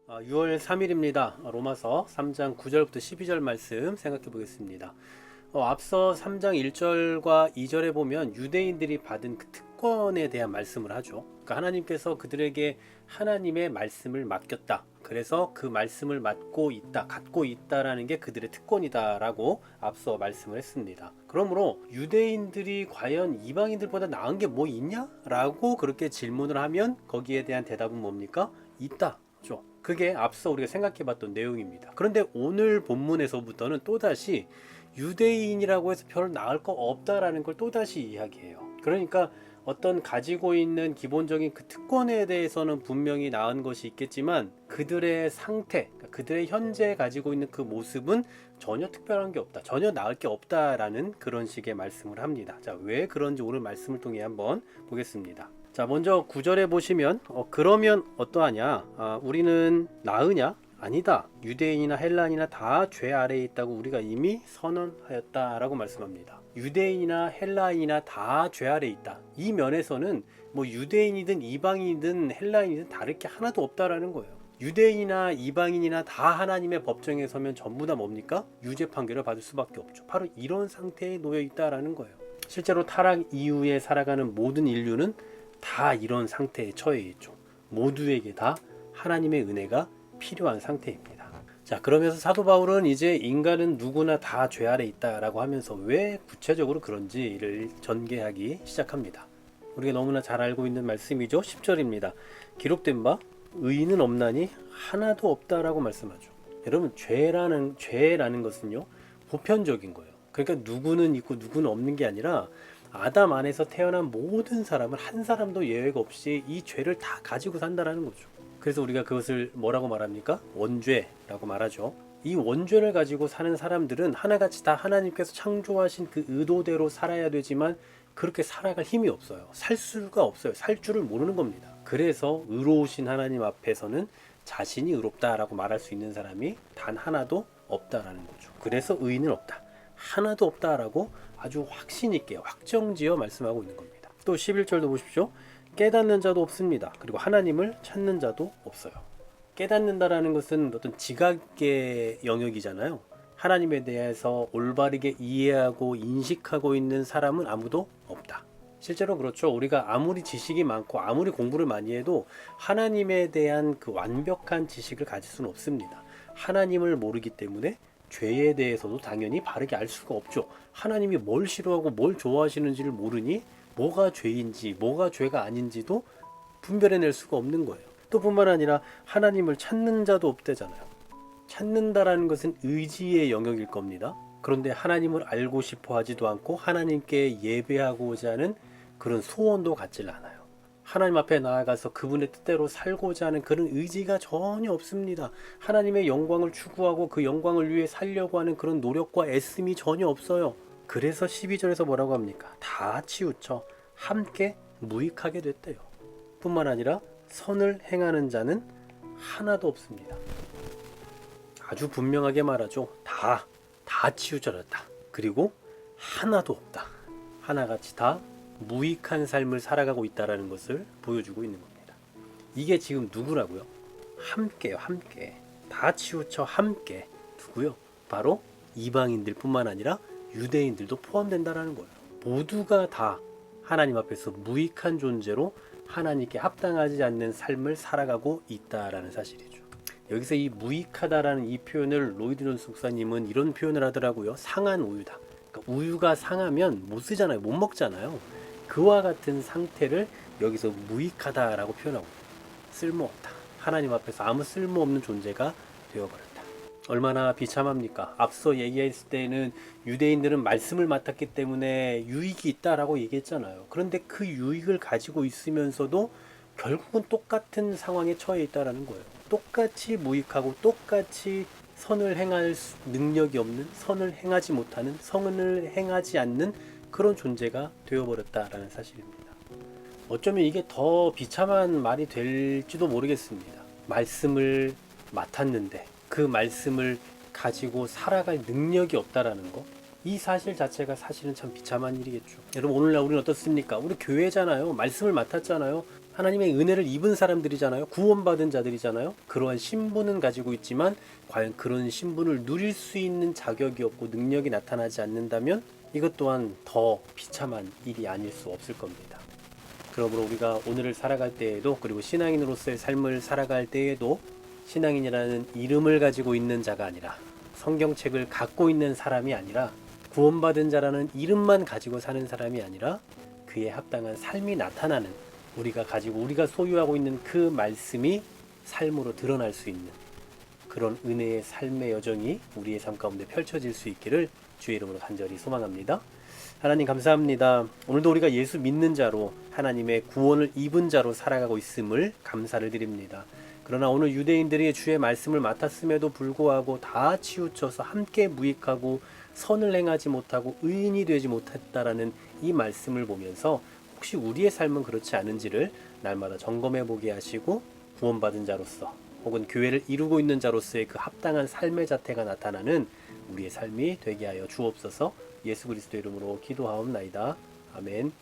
6월 3일입니다. 로마서 3장 9절부터 12절 말씀 생각해 보겠습니다. 앞서 3장 1절과 2절에 보면 유대인들이 받은 그 특권에 대한 말씀을 하죠. 그러니까 하나님께서 그들에게 하나님의 말씀을 맡겼다. 그래서 그 말씀을 갖고 있다라는 게 그들의 특권이다라고 앞서 말씀을 했습니다. 그러므로 유대인들이 과연 이방인들보다 나은 게 뭐 있냐? 라고 그렇게 질문을 하면 거기에 대한 대답은 뭡니까? 있다죠. 그게 앞서 우리가 생각해봤던 내용입니다. 그런데 오늘 본문에서부터는 또다시 유대인이라고 해서 별 나을 거 없다라는 걸 또다시 이야기해요. 그러니까 어떤 가지고 있는 기본적인 그 특권에 대해서는 분명히 나은 것이 있겠지만 그들의 상태, 그들의 현재 가지고 있는 그 모습은 전혀 특별한 게 없다, 전혀 나을 게 없다라는 그런 식의 말씀을 합니다. 자, 왜 그런지 오늘 말씀을 통해 한번 보겠습니다. 자, 먼저 9절에 보시면 그러면 어떠하냐? 우리는 나으냐? 아니다. 유대인이나 헬라인이나 다 죄 아래에 있다고 우리가 이미 선언하였다라고 말씀합니다. 유대인이나 헬라인이나 다 죄 아래에 있다. 이 면에서는 뭐 유대인이든 이방인이든 헬라인이든 다를 게 하나도 없다라는 거예요. 유대인이나 이방인이나 다 하나님의 법정에 서면 전부 다 뭡니까? 유죄 판결을 받을 수밖에 없죠. 바로 이런 상태에 놓여 있다라는 거예요. 실제로 타락 이후에 살아가는 모든 인류는 다 이런 상태에 처해 있죠. 모두에게 다 하나님의 은혜가 필요한 상태입니다. 자, 그러면서 사도 바울은 이제 인간은 누구나 다 죄 아래 있다라고 하면서 왜 구체적으로 그런지를 전개하기 시작합니다. 우리가 너무나 잘 알고 있는 말씀이죠. 10절입니다. 기록된 바 의인은 없나니 하나도 없다라고 말씀하죠. 여러분, 죄라는 것은요, 보편적인 거예요. 그러니까 누구는 있고 누구는 없는 게 아니라 아담 안에서 태어난 모든 사람은 한 사람도 예외가 없이 이 죄를 다 가지고 산다라는 거죠. 그래서 우리가 그것을 뭐라고 말합니까? 원죄라고 말하죠. 이 원죄를 가지고 사는 사람들은 하나같이 다 하나님께서 창조하신 그 의도대로 살아야 되지만 그렇게 살아갈 힘이 없어요. 살 수가 없어요. 살 줄을 모르는 겁니다. 그래서 의로우신 하나님 앞에서는 자신이 의롭다라고 말할 수 있는 사람이 단 하나도 없다라는 거죠. 그래서 의인은 없다, 하나도 없다라고 아주 확신 있게 확정지어 말씀하고 있는 겁니다. 또 11절도 보십시오. 깨닫는 자도 없습니다. 그리고 하나님을 찾는 자도 없어요. 깨닫는다라는 것은 어떤 지각의 영역이잖아요. 하나님에 대해서 올바르게 이해하고 인식하고 있는 사람은 아무도 없다. 실제로 그렇죠. 우리가 아무리 지식이 많고 아무리 공부를 많이 해도 하나님에 대한 그 완벽한 지식을 가질 수는 없습니다. 하나님을 모르기 때문에 죄에 대해서도 당연히 바르게 알 수가 없죠. 하나님이 뭘 싫어하고 뭘 좋아하시는지를 모르니 뭐가 죄인지 뭐가 죄가 아닌지도 분별해낼 수가 없는 거예요. 또 뿐만 아니라 하나님을 찾는 자도 없대잖아요. 찾는다라는 것은 의지의 영역일 겁니다. 그런데 하나님을 알고 싶어 하지도 않고 하나님께 예배하고자 하는 그런 소원도 갖질 않아요. 하나님 앞에 나아가서 그분의 뜻대로 살고자 하는 그런 의지가 전혀 없습니다. 하나님의 영광을 추구하고 그 영광을 위해 살려고 하는 그런 노력과 애씀이 전혀 없어요. 그래서 12절에서 뭐라고 합니까? 다 치우쳐 함께 무익하게 됐대요. 뿐만 아니라 선을 행하는 자는 하나도 없습니다. 아주 분명하게 말하죠. 다 치우쳐졌다. 그리고 하나도 없다. 하나같이 다 무익한 삶을 살아가고 있다는 것을 보여주고 있는 겁니다. 이게 지금 누구라고요? 함께요. 함께. 다 치우쳐 함께. 누구요? 바로 이방인들 뿐만 아니라 유대인들도 포함된다는 거예요. 모두가 다 하나님 앞에서 무익한 존재로 하나님께 합당하지 않는 삶을 살아가고 있다라는 사실이죠. 여기서 이 무익하다라는 이 표현을 로이드 존스 목사님은 이런 표현을 하더라고요. 상한 우유다. 그러니까 우유가 상하면 못 쓰잖아요. 못 먹잖아요. 그와 같은 상태를 여기서 무익하다라고 표현하고 쓸모없다. 하나님 앞에서 아무 쓸모없는 존재가 되어버렸다. 얼마나 비참합니까? 앞서 얘기했을 때는 유대인들은 말씀을 맡았기 때문에 유익이 있다라고 얘기했잖아요. 그런데 그 유익을 가지고 있으면서도 결국은 똑같은 상황에 처해 있다라는 거예요. 똑같이 무익하고 똑같이 선을 행할 능력이 없는, 선을 행하지 못하는, 선을 행하지 않는 그런 존재가 되어버렸다라는 사실입니다. 어쩌면 이게 더 비참한 말이 될지도 모르겠습니다. 말씀을 맡았는데 그 말씀을 가지고 살아갈 능력이 없다라는 거, 이 사실 자체가 사실은 참 비참한 일이겠죠. 여러분, 오늘날 우리는 어떻습니까? 우리 교회잖아요. 말씀을 맡았잖아요. 하나님의 은혜를 입은 사람들이잖아요. 구원받은 자들이잖아요. 그러한 신분은 가지고 있지만 과연 그런 신분을 누릴 수 있는 자격이 없고 능력이 나타나지 않는다면 이것 또한 더 비참한 일이 아닐 수 없을 겁니다. 그러므로 우리가 오늘을 살아갈 때에도, 그리고 신앙인으로서의 삶을 살아갈 때에도 신앙인이라는 이름을 가지고 있는 자가 아니라, 성경책을 갖고 있는 사람이 아니라, 구원받은 자라는 이름만 가지고 사는 사람이 아니라 그에 합당한 삶이 나타나는, 우리가 소유하고 있는 그 말씀이 삶으로 드러날 수 있는 그런 은혜의 삶의 여정이 우리의 삶 가운데 펼쳐질 수 있기를 주의 이름으로 간절히 소망합니다. 하나님 감사합니다. 오늘도 우리가 예수 믿는 자로, 하나님의 구원을 입은 자로 살아가고 있음을 감사를 드립니다. 그러나 오늘 유대인들이 주의 말씀을 맡았음에도 불구하고 다 치우쳐서 함께 무익하고 선을 행하지 못하고 의인이 되지 못했다라는 이 말씀을 보면서 혹시 우리의 삶은 그렇지 않은지를 날마다 점검해 보게 하시고, 구원받은 자로서 혹은 교회를 이루고 있는 자로서의 그 합당한 삶의 자태가 나타나는 우리의 삶이 되게 하여 주옵소서. 예수 그리스도 이름으로 기도하옵나이다. 아멘.